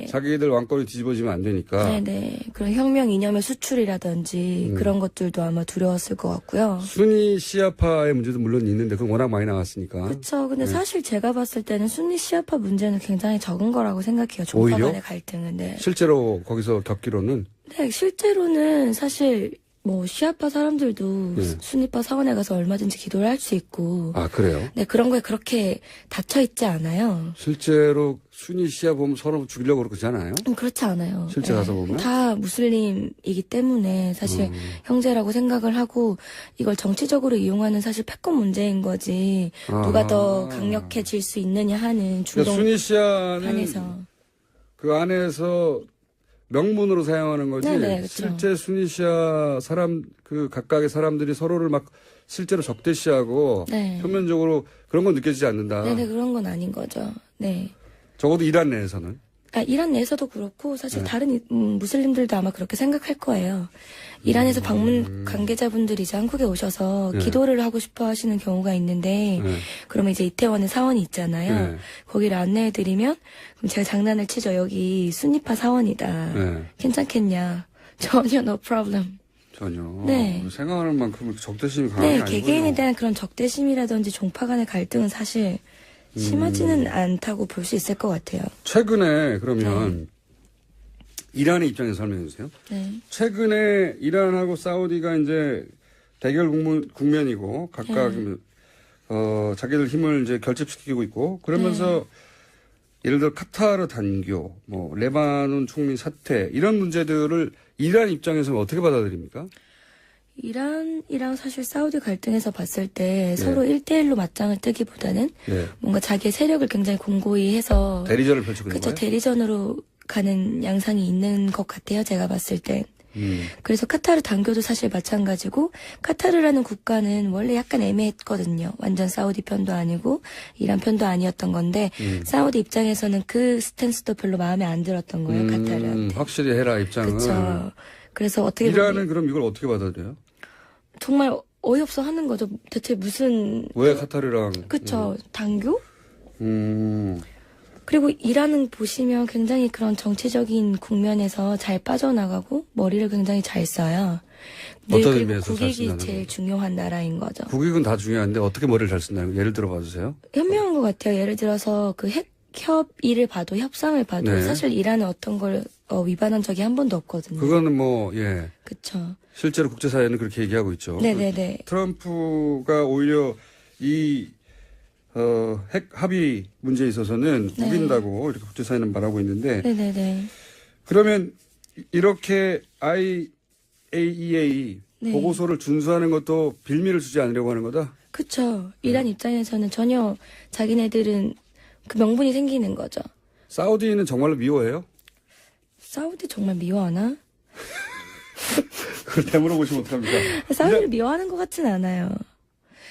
자기들 왕권이 뒤집어지면 안 되니까. 네네. 그런 혁명 이념의 수출이라든지 그런 것들도 아마 두려웠을 것 같고요. 순위 시아파의 문제도 물론 있는데 그건 워낙 많이 나왔으니까. 그렇죠. 근데 사실 제가 봤을 때는 순위 시아파 문제는 굉장히 적은 거라고 생각해요. 종파 간의 갈등은. 네. 실제로 거기서 겪기로는? 네. 실제로는 사실 뭐 시아파 사람들도 순위파 사원에 가서 얼마든지 기도를 할 수 있고. 아, 그래요? 네, 그런 거에 그렇게 닫혀 있지 않아요. 실제로 순위 시아 보면 서로 죽이려고 그러지 않아요? 그렇지 않아요. 실제 가서 보면? 다 무슬림이기 때문에 사실 형제라고 생각을 하고 이걸 정치적으로 이용하는 사실 패권 문제인 거지. 누가 더 강력해질 수 있느냐 하는 중동 그러니까 순위 시아는 안에서. 그 안에서 명분으로 사용하는 거지. 네네, 그쵸. 실제 순위시아 그 각각의 사람들이 서로를 막 실제로 적대시하고 표면적으로 그런 건 느껴지지 않는다. 네네, 그런 건 아닌 거죠. 네. 적어도 이란 내에서는. 이란 내에서도 그렇고 사실 다른 무슬림들도 아마 그렇게 생각할 거예요. 이란에서 방문 관계자분들이 이제 한국에 오셔서 기도를 하고 싶어 하시는 경우가 있는데 그러면 이제 이태원에 사원이 있잖아요. 거기를 안내해드리면 그럼 제가 장난을 치죠. 여기 순위파 사원이다. 괜찮겠냐. 전혀 no problem. 전혀. 네. 생각하는 만큼 적대심이 강한 게 네, 아니군요. 개개인에 대한 그런 적대심이라든지 종파 간의 갈등은 사실 심하지는 않다고 볼 수 있을 것 같아요. 최근에 그러면 이란의 입장에서 설명해 주세요. 네. 최근에 이란하고 사우디가 이제 대결 국면이고 각각 자기들 힘을 이제 결집시키고 있고 그러면서 예를 들어 카타르 단교, 뭐 레바논 총리 사퇴 이런 문제들을 이란 입장에서는 어떻게 받아들입니까? 이란이랑 사실 사우디 갈등에서 봤을 때 서로 1대1로 맞짱을 뜨기보다는 뭔가 자기의 세력을 굉장히 공고히 해서 대리전을 펼치고 있는 그렇죠. 거예요? 대리전으로 가는 양상이 있는 것 같아요. 제가 봤을 땐. 그래서 카타르 단교도 사실 마찬가지고 카타르라는 국가는 원래 약간 애매했거든요. 완전 사우디 편도 아니고 이란 편도 아니었던 건데 사우디 입장에서는 그 스탠스도 별로 마음에 안 들었던 거예요. 카타르한테. 확실히 해라 입장은. 그렇죠. 그래서 어떻게 이란은 그럼 이걸 어떻게 받아들여요? 정말 어이없어 하는 거죠. 대체 무슨 왜 카타르랑 그렇죠. 단교? 그리고 이란은 보시면 굉장히 그런 정치적인 국면에서 잘 빠져나가고 머리를 굉장히 잘 써요. 늘 어떤 그리고 의미에서 잘 국익이 쓴다는 제일 중요한 나라인 거죠. 국익은 다 중요한데 어떻게 머리를 잘 쓴다는 거 예를 들어 봐주세요. 현명한 것 같아요. 예를 들어서 그 핵 협의를 봐도 협상을 봐도 네. 사실 이란은 어떤 걸 위반한 적이 한 번도 없거든요. 그거는 그렇죠. 실제로 국제사회는 그렇게 얘기하고 있죠. 네네네. 트럼프가 오히려 이 핵 합의 문제에 있어서는 우긴다고 이렇게 국제사회는 말하고 있는데 네네네. 그러면 이렇게 IAEA 보고서를 준수하는 것도 빌미를 주지 않으려고 하는 거다? 그렇죠. 이란 입장에서는 전혀 자기네들은 그 명분이 생기는 거죠. 사우디는 정말로 미워해요? 사우디 정말 미워하나? 그걸 되물어보시면 어떡합니까? 사우디를 미워하는 것 같진 않아요.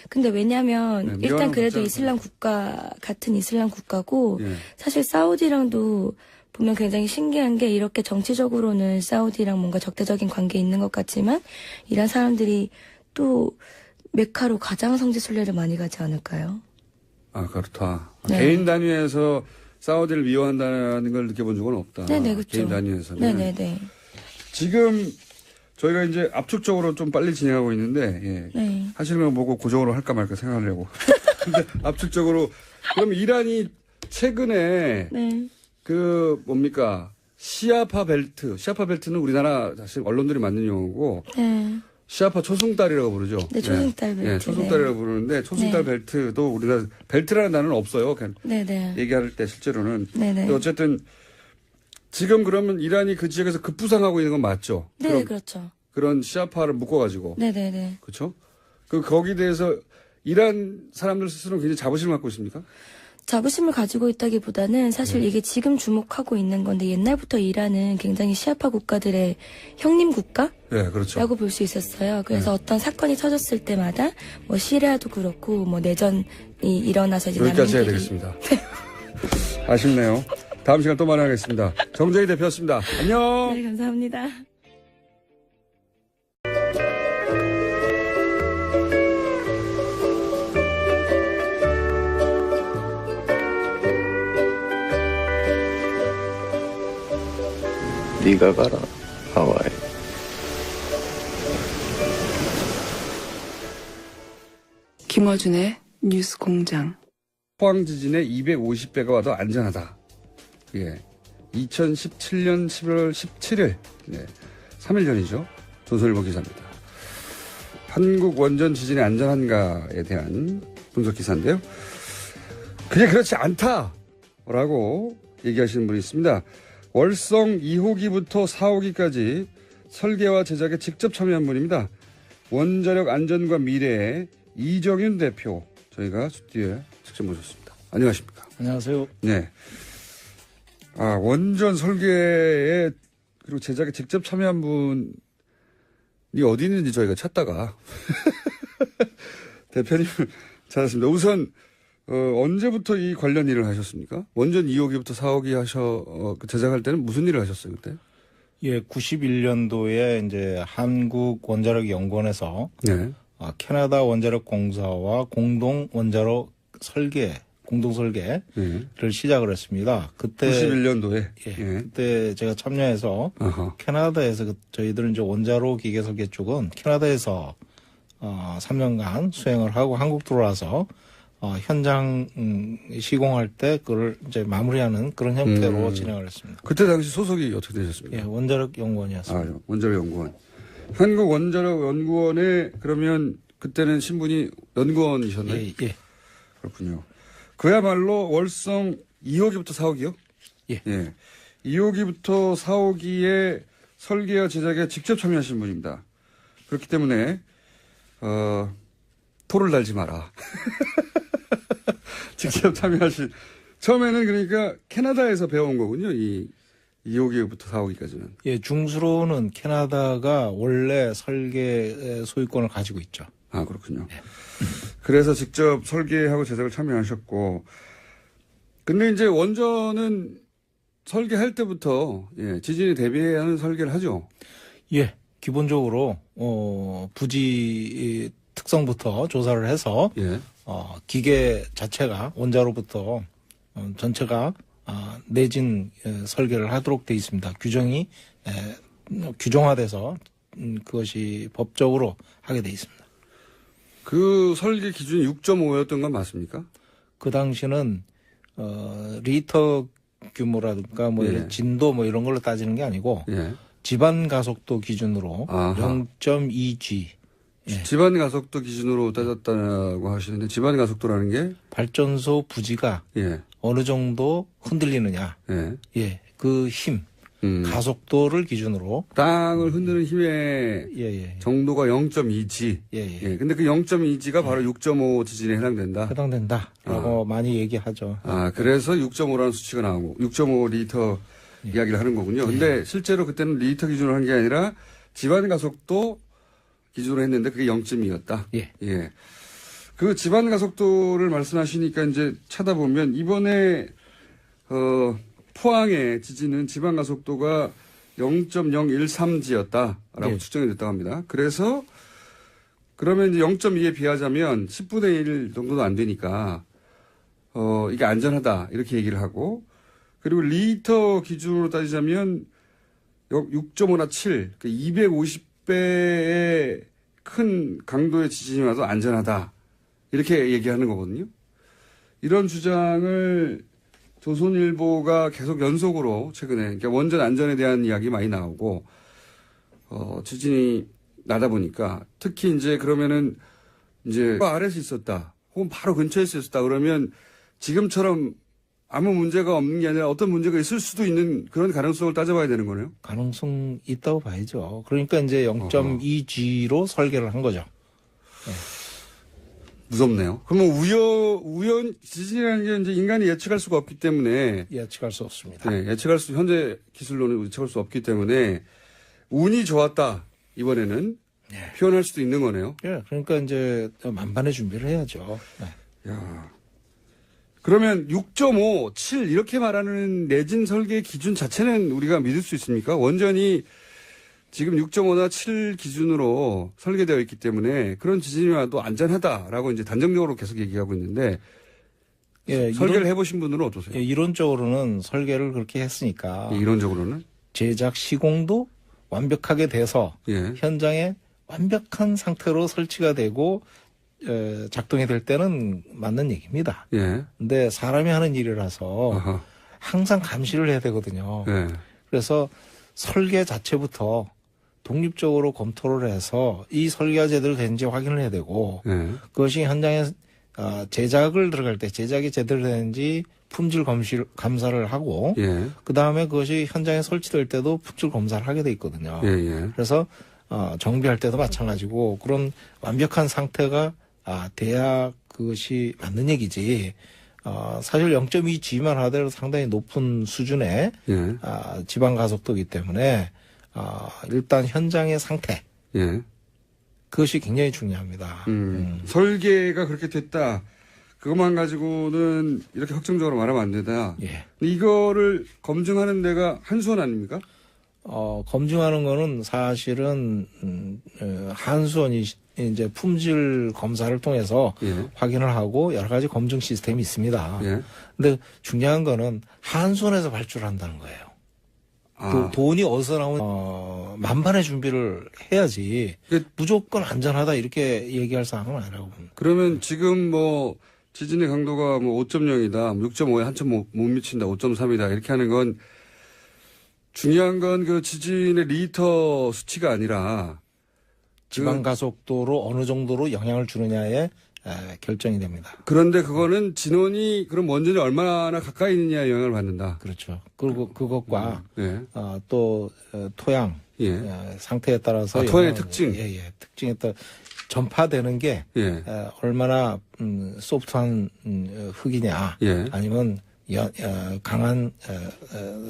근데 왜냐면 일단 그래도 국가는 이슬람 국가 같은 이슬람 국가고 예. 사실 사우디랑도 보면 굉장히 신기한 게 이렇게 정치적으로는 사우디랑 뭔가 적대적인 관계 있는 것 같지만 이란 사람들이 또 메카로 가장 성지 순례를 많이 가지 않을까요? 아 그렇다. 네. 개인 단위에서 사우디를 미워한다는 걸 느껴본 적은 없다. 네네 그렇죠. 개인 단위에서는. 네네네. 지금 저희가 이제 압축적으로 좀 빨리 진행하고 있는데 하시는 거 보고 고정으로 할까 말까 생각하려고. 근데 압축적으로 그럼 이란이 최근에 그 뭡니까 시아파 벨트는 우리나라 사실 언론들이 만든 용어고 시아파 초승달이라고 부르죠. 네, 초승달 벨트. 네, 초승달이라고 부르는데 초승달 벨트도 우리나라 벨트라는 단어는 없어요. 그냥 얘기할 때 실제로는. 근데 어쨌든 지금 그러면 이란이 그 지역에서 급부상하고 있는 건 맞죠? 네, 그렇죠. 그런 시아파를 묶어가지고. 네네네. 그렇죠? 거기에 대해서 이란 사람들 스스로 굉장히 자부심을 갖고 있습니까? 자부심을 가지고 있다기보다는 사실 이게 지금 주목하고 있는 건데 옛날부터 이란은 굉장히 시아파 국가들의 형님 국가? 네, 그렇죠. 라고 볼 수 있었어요. 그래서 어떤 사건이 터졌을 때마다 뭐 시리아도 그렇고 뭐 내전이 일어나서 이제 여기까지 해야 되겠습니다. 아쉽네요. 다음 시간 또 만나겠습니다. 정재희 대표였습니다. 안녕. 네, 감사합니다. 네가 가라 하와이. 김어준의 뉴스 공장. 포항 지진의 250배가 와도 안전하다. 예. 2017년 11월 17일. 네. 3일 전이죠. 조선일보 기사입니다. 한국 원전 지진이 안전한가에 대한 분석 기사인데요. 그게 그렇지 않다라고 얘기하시는 분이 있습니다. 월성 2호기부터 4호기까지 설계와 제작에 직접 참여한 분입니다. 원자력 안전과 미래의 이정윤 대표 저희가 스튜디오에 직접 모셨습니다. 안녕하십니까? 안녕하세요. 네. 원전 설계에 그리고 제작에 직접 참여한 분이 어디 있는지 저희가 찾다가 대표님을 찾았습니다. 우선 언제부터 이 관련 일을 하셨습니까? 원전 2호기부터 4호기 제작할 때는 무슨 일을 하셨어요, 그때? 예, 91년도에 이제 한국 원자력 연구원에서 캐나다 원자력 공사와 공동 원자력 설계 공동 설계를 시작을 했습니다. 그때 91년도에 그때 제가 참여해서 캐나다에서 저희들은 이제 원자로 기계 설계 쪽은 캐나다에서 3년간 수행을 하고 한국 들어와서 현장 시공할 때 그걸 이제 마무리하는 그런 형태로 진행을 했습니다. 그때 당시 소속이 어떻게 되셨습니까? 예, 원자력 연구원이었습니다. 원자력 연구원. 한국 원자력 연구원에 그러면 그때는 신분이 연구원이셨나요? 예. 그렇군요. 그야말로 월성 2호기부터 4호기요? 예. 2호기부터 4호기에 설계와 제작에 직접 참여하신 분입니다. 그렇기 때문에 토를 달지 마라. 직접 참여하신. 처음에는 그러니까 캐나다에서 배워온 거군요. 이 2호기부터 4호기까지는. 예, 중수로는 캐나다가 원래 설계 소유권을 가지고 있죠. 아, 그렇군요. 그래서 직접 설계하고 제작을 참여하셨고. 근데 이제 원전은 설계할 때부터 지진에 대비하는 설계를 하죠. 예, 기본적으로 부지 특성부터 조사를 해서 기계 자체가 원자로부터 전체가 내진 설계를 하도록 돼 있습니다. 규정이 규정화돼서 그것이 법적으로 하게 돼 있습니다. 그 설계 기준이 6.5였던 건 맞습니까? 그 당시는 리터 규모라든가 이런 진도 이런 걸로 따지는 게 아니고 집안 가속도 기준으로 0.2G. 집안 가속도 기준으로 따졌다고 하시는데 집안 가속도라는 게 발전소 부지가 어느 정도 흔들리느냐. 그 힘. 가속도를 기준으로 땅을 흔드는 힘의 정도가 0.2G. 근데 그 0.2G가 바로 6.5 지진에 해당된다라고 많이 얘기하죠. 그래서 6.5라는 수치가 나오고 6.5 리터 이야기를 하는 거군요. 근데 실제로 그때는 리터 기준으로 한 게 아니라 집안 가속도 기준으로 했는데 그게 0.2였다. 그 집안 가속도를 말씀하시니까 이제 찾아보면 이번에 포항의 지진은 지방 가속도가 0.013G였다라고 측정이 됐다고 합니다. 그래서 그러면 이제 0.2에 비하자면 10분의 1 정도도 안 되니까 이게 안전하다 이렇게 얘기를 하고 그리고 리터 기준으로 따지자면 6.5나 7, 250배의 큰 강도의 지진이 와도 안전하다 이렇게 얘기하는 거거든요. 이런 주장을 조선일보가 계속 연속으로 최근에 그러니까 원전 안전에 대한 이야기 많이 나오고 지진이 나다 보니까 특히 이제 그러면은 이제 아래서 있었다 혹은 바로 근처에서 있었다 그러면 지금처럼 아무 문제가 없는 게 아니라 어떤 문제가 있을 수도 있는 그런 가능성을 따져봐야 되는 거네요. 가능성 있다고 봐야죠. 그러니까 이제 0.2G로 설계를 한 거죠. 무섭네요. 그러면 지진이라는 게 이제 인간이 예측할 수가 없기 때문에. 예측할 수 없습니다. 현재 기술로는 예측할 수 없기 때문에 운이 좋았다. 이번에는. 표현할 수도 있는 거네요. 그러니까 이제 만반의 준비를 해야죠. 그러면 6.5, 7 이렇게 말하는 내진 설계 기준 자체는 우리가 믿을 수 있습니까? 원전이 지금 6.5나 7 기준으로 설계되어 있기 때문에 그런 지진이 와도 안전하다라고 이제 단정적으로 계속 얘기하고 있는데 설계를 해보신 분들은 어떠세요? 이론적으로는 설계를 그렇게 했으니까. 이론적으로는? 제작 시공도 완벽하게 돼서 현장에 완벽한 상태로 설치가 되고 작동이 될 때는 맞는 얘기입니다. 근데 사람이 하는 일이라서 항상 감시를 해야 되거든요. 그래서 설계 자체부터 독립적으로 검토를 해서 이 설계가 제대로 되는지 확인을 해야 되고 그것이 현장에 제작을 들어갈 때 제작이 제대로 되는지 품질 감사를 하고 그다음에 그것이 현장에 설치될 때도 품질 검사를 하게 돼 있거든요. 그래서 정비할 때도 마찬가지고 그런 완벽한 상태가 돼야 그것이 맞는 얘기지. 사실 0.2G만 하더라도 상당히 높은 수준의 지방 가속도이기 때문에 일단 현장의 상태 그것이 굉장히 중요합니다. 설계가 그렇게 됐다. 그것만 가지고는 이렇게 확정적으로 말하면 안 된다. 이거를 검증하는 데가 한수원 아닙니까? 검증하는 거는 사실은 한수원이 이제 품질 검사를 통해서 예. 확인을 하고 여러 가지 검증 시스템이 있습니다. 예. 근데 중요한 거는 한손에서 발주한다는 거예요. 아. 돈이 어디서 나오는 만반의 준비를 해야지 무조건 안전하다 이렇게 얘기할 사항은 아니라고 봅니다. 그러면 지금 뭐 지진의 강도가 뭐 5.0이다, 6.5에 한참 못 미친다, 5.3이다 이렇게 하는 건 중요한 건 그 지진의 리터 수치가 아니라 지방 가속도로 어느 정도로 영향을 주느냐에 결정이 됩니다. 그런데 그거는 진원이 그럼 원전이 얼마나 가까이 있느냐에 영향을 받는다. 그렇죠. 그리고 그것과 예. 또 토양 예. 상태에 따라서 토양의 특징. 특징에 따라 전파되는 게 예. 얼마나 소프트한 흙이냐 예. 아니면 강한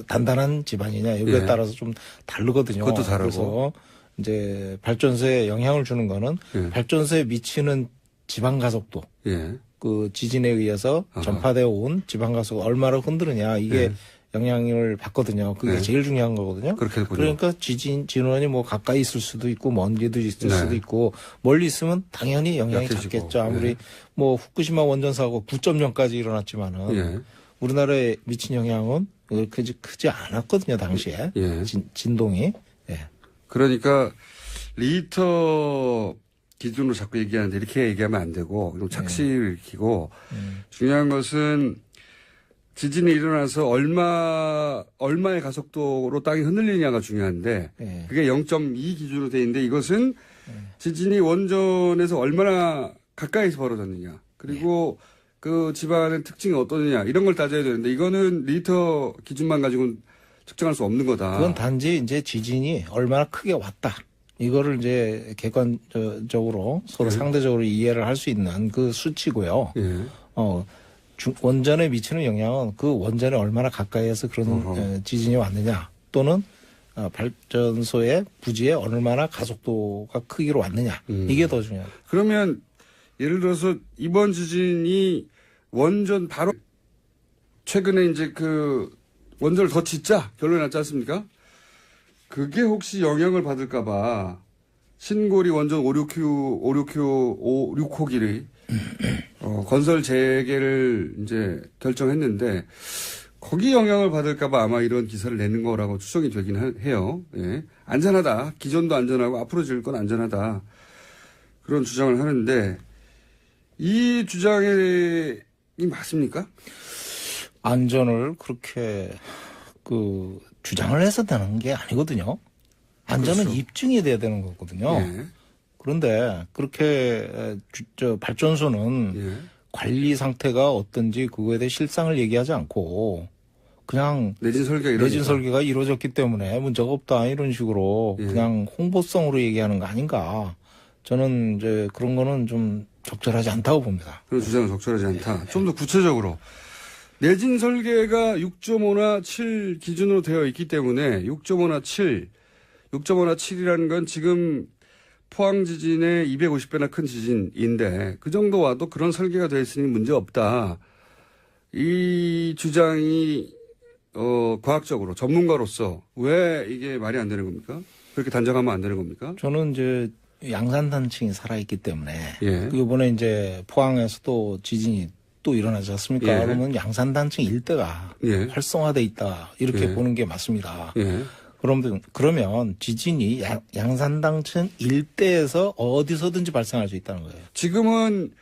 단단한 지반이냐 여기에 예. 따라서 좀 다르거든요. 그것도 다르고. 그래서 이제 발전소에 영향을 주는 거는 예. 발전소에 미치는 지방 가속도, 예. 그 지진에 의해서 아하. 전파되어 온 지방 가속도 얼마나 흔드느냐 이게 예. 영향을 받거든요. 그게 네. 제일 중요한 거거든요. 그렇겠군요. 그러니까 진원이 뭐 가까이 있을 수도 있고 먼데도 있을 네. 수도 있고 멀리 있으면 당연히 영향이 약해지고. 작겠죠. 아무리 네. 뭐 후쿠시마 원전 사고 9.0까지 일어났지만은 예. 우리나라에 미친 영향은 그렇게 크지 않았거든요. 당시에 예. 진동이. 예. 그러니까 리터 기준으로 자꾸 얘기하는데 이렇게 얘기하면 안 되고 그럼 착시를 일으키고 중요한 것은 지진이 일어나서 얼마의 가속도로 땅이 흔들리냐가 중요한데 예. 그게 0.2 기준으로 돼 있는데 이것은 지진이 원전에서 얼마나 가까이서 벌어졌느냐 그리고 그 집안의 특징이 어떠느냐 이런 걸 따져야 되는데 이거는 리터 기준만 가지고는 측정할 수 없는 거다. 그건 단지 이제 지진이 얼마나 크게 왔다. 이거를 이제 객관적으로 서로 상대적으로 이해를 할 수 있는 그 수치고요. 예. 원전에 미치는 영향은 그 원전에 얼마나 가까이에서 그런 지진이 왔느냐 또는 발전소의 부지에 얼마나 가속도가 크기로 왔느냐 이게 더 중요합니다. 그러면 예를 들어서 이번 지진이 원전 바로 최근에 이제 그 원전을 더 짓자 결론이 났지 않습니까? 그게 혹시 영향을 받을까봐 신고리 원전 6호기를 건설 재개를 이제 결정했는데 거기 영향을 받을까봐 아마 이런 기사를 내는 거라고 추정이 되긴 해요. 예. 안전하다. 기존도 안전하고 앞으로 지을 건 안전하다. 그런 주장을 하는데 이 주장이 맞습니까? 안전을 그렇게 주장을 해서 되는 게 아니거든요. 안전은 그렇죠. 입증이 돼야 되는 거거든요. 예. 그런데 그렇게 발전소는 예. 관리 상태가 어떤지 그거에 대해 실상을 얘기하지 않고 그냥 내진 설계가 이루어졌기 때문에 문제가 없다 이런 식으로 예. 그냥 홍보성으로 얘기하는 거 아닌가. 저는 이제 그런 거는 좀 적절하지 않다고 봅니다. 그런 주장은 적절하지 않다. 좀 더 구체적으로 내진 설계가 6.5나 7 기준으로 되어 있기 때문에 6.5나 7이라는 건 지금 포항 지진의 250배나 큰 지진인데 그 정도 와도 그런 설계가 되어 있으니 문제 없다. 이 주장이 과학적으로 전문가로서 왜 이게 말이 안 되는 겁니까? 그렇게 단정하면 안 되는 겁니까? 저는 이제 양산단층이 살아있기 때문에 예. 이번에 이제 포항에서 또 지진이 또 일어나지 않습니까? 예. 그러면 양산단층 일대가 예. 활성화돼 있다 이렇게 예. 보는 게 맞습니다. 예. 그러면 지진이 양산단층 일대에서 어디서든지 발생할 수 있다는 거예요. 지금은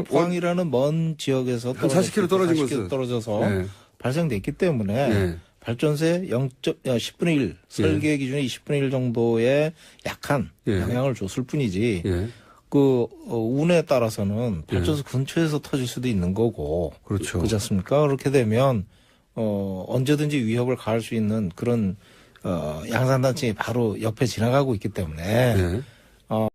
포항이라는 먼 지역에서 한 40km 떨어진 곳은 떨어져서 예. 발생됐기 때문에 예. 발전소에 10분의 1 설계 기준의 20분의 1 정도의 약한 예. 영향을 줬을 뿐이지 예. 운에 따라서는 발전소 근처에서 터질 수도 있는 거고 그렇죠. 그렇지 않습니까? 그렇게 되면 언제든지 위협을 가할 수 있는 그런 양산단층이 바로 옆에 지나가고 있기 때문에 예.